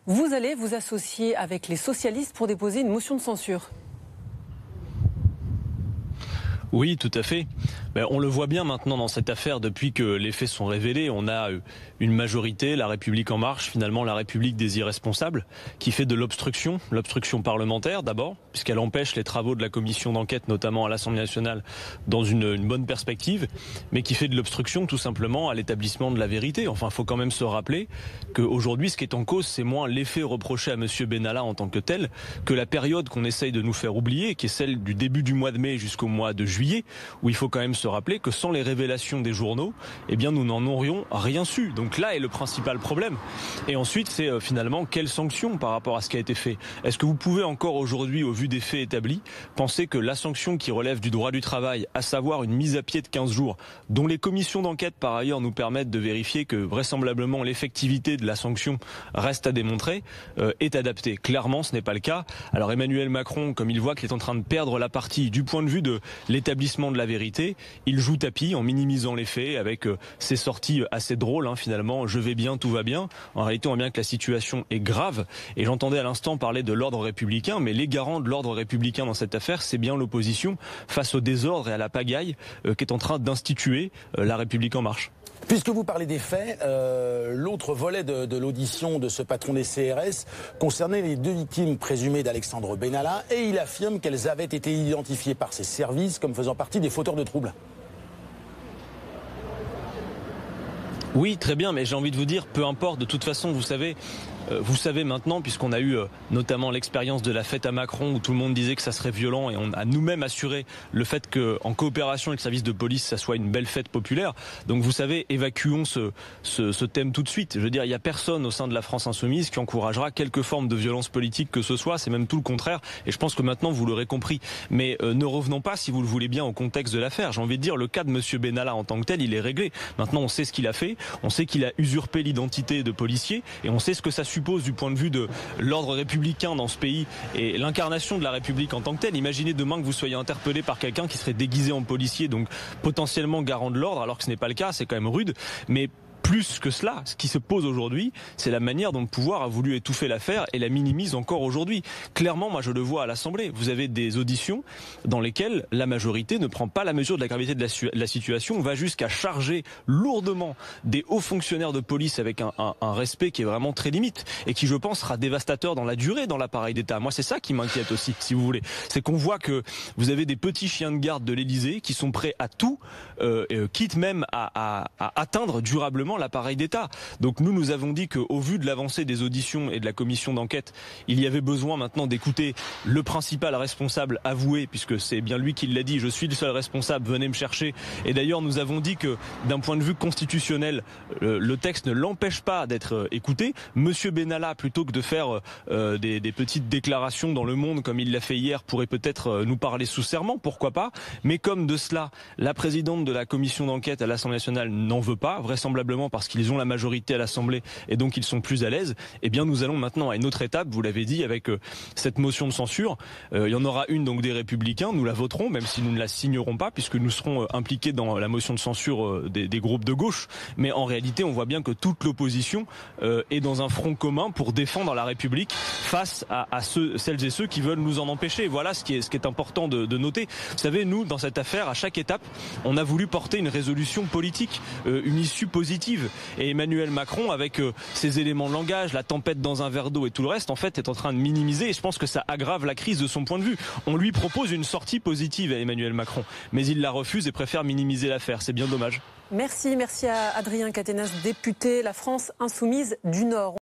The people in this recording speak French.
Vous allez vous associer avec les socialistes pour déposer une motion de censure. Oui, tout à fait. On le voit bien maintenant dans cette affaire, depuis que les faits sont révélés, on a une majorité, La République En Marche, finalement la République des irresponsables, qui fait de l'obstruction parlementaire d'abord, puisqu'elle empêche les travaux de la commission d'enquête, notamment à l'Assemblée nationale, dans une bonne perspective, mais qui fait de l'obstruction tout simplement à l'établissement de la vérité. Enfin, il faut quand même se rappeler qu'aujourd'hui, ce qui est en cause, c'est moins l'effet reproché à M. Benalla en tant que tel, que la période qu'on essaye de nous faire oublier, qui est celle du début du mois de mai jusqu'au mois de juillet, où il faut quand même se rappeler que sans les révélations des journaux, eh bien nous n'en aurions rien su. Donc là est le principal problème. Et ensuite, c'est finalement quelles sanctions par rapport à ce qui a été fait. Est-ce que vous pouvez encore aujourd'hui, au vu des faits établis, penser que la sanction qui relève du droit du travail, à savoir une mise à pied de 15 jours, dont les commissions d'enquête par ailleurs nous permettent de vérifier que vraisemblablement l'effectivité de la sanction reste à démontrer, est adaptée? Clairement, ce n'est pas le cas. Alors Emmanuel Macron, comme il voit qu'il est en train de perdre la partie du point de vue de l'établissement de la vérité, il joue tapis en minimisant les faits avec ses sorties assez drôles finalement. Je vais bien, tout va bien. En réalité, on voit bien que la situation est grave. Et j'entendais à l'instant parler de l'ordre républicain, mais les garants de l'ordre républicain dans cette affaire, c'est bien l'opposition face au désordre et à la pagaille qu'est en train d'instituer La République En Marche. Puisque vous parlez des faits, l'autre volet de l'audition de ce patron des CRS concernait les 2 victimes présumées d'Alexandre Benalla, et il affirme qu'elles avaient été identifiées par ses services comme faisant partie des fauteurs de troubles. Oui, très bien, mais j'ai envie de vous dire, peu importe, de toute façon, vous savez maintenant, puisqu'on a eu notamment l'expérience de la fête à Macron où tout le monde disait que ça serait violent, et on a nous-mêmes assuré le fait qu'en coopération avec le service de police, ça soit une belle fête populaire. Donc vous savez, évacuons ce thème tout de suite. Je veux dire, il n'y a personne au sein de la France Insoumise qui encouragera quelque forme de violence politique que ce soit, c'est même tout le contraire, et je pense que maintenant vous l'aurez compris. Mais ne revenons pas, si vous le voulez bien, au contexte de l'affaire. J'ai envie de dire, le cas de M. Benalla en tant que tel, il est réglé. Maintenant, on sait ce qu'il a fait, on sait qu'il a usurpé l'identité de policier, et on sait ce que ça suppose du point de vue de l'ordre républicain dans ce pays et l'incarnation de la République en tant que telle. Imaginez demain que vous soyez interpellé par quelqu'un qui serait déguisé en policier, donc potentiellement garant de l'ordre, alors que ce n'est pas le cas, c'est quand même rude. Mais plus que cela, ce qui se pose aujourd'hui, c'est la manière dont le pouvoir a voulu étouffer l'affaire et la minimise encore aujourd'hui. Clairement, moi je le vois à l'Assemblée. Vous avez des auditions dans lesquelles la majorité ne prend pas la mesure de la gravité de la situation, va jusqu'à charger lourdement des hauts fonctionnaires de police avec un respect qui est vraiment très limite et qui, je pense, sera dévastateur dans la durée dans l'appareil d'État. Moi, c'est ça qui m'inquiète aussi, si vous voulez. C'est qu'on voit que vous avez des petits chiens de garde de l'Élysée qui sont prêts à tout, quitte même à atteindre durablement l'appareil d'État. Donc nous avons dit qu'au vu de l'avancée des auditions et de la commission d'enquête, il y avait besoin maintenant d'écouter le principal responsable avoué, puisque c'est bien lui qui l'a dit, je suis le seul responsable, venez me chercher. Et d'ailleurs nous avons dit que d'un point de vue constitutionnel, le texte ne l'empêche pas d'être écouté. Monsieur Benalla, plutôt que de faire des petites déclarations dans Le Monde comme il l'a fait hier, pourrait peut-être nous parler sous serment, pourquoi pas. Mais comme de cela, la présidente de la commission d'enquête à l'Assemblée nationale n'en veut pas, vraisemblablement parce qu'ils ont la majorité à l'Assemblée et donc ils sont plus à l'aise, eh bien nous allons maintenant à une autre étape, vous l'avez dit, avec cette motion de censure. Il y en aura une donc des Républicains, nous la voterons, même si nous ne la signerons pas, puisque nous serons impliqués dans la motion de censure des groupes de gauche. Mais en réalité, on voit bien que toute l'opposition est dans un front commun pour défendre la République face à celles et ceux qui veulent nous en empêcher. Voilà ce qui est important de noter. Vous savez, nous, dans cette affaire, à chaque étape, on a voulu porter une résolution politique, une issue positive. Et Emmanuel Macron, avec ses éléments de langage, la tempête dans un verre d'eau et tout le reste, en fait, est en train de minimiser. Et je pense que ça aggrave la crise de son point de vue. On lui propose une sortie positive à Emmanuel Macron, mais il la refuse et préfère minimiser l'affaire. C'est bien dommage. Merci à Adrien Caténas, député La France Insoumise du Nord.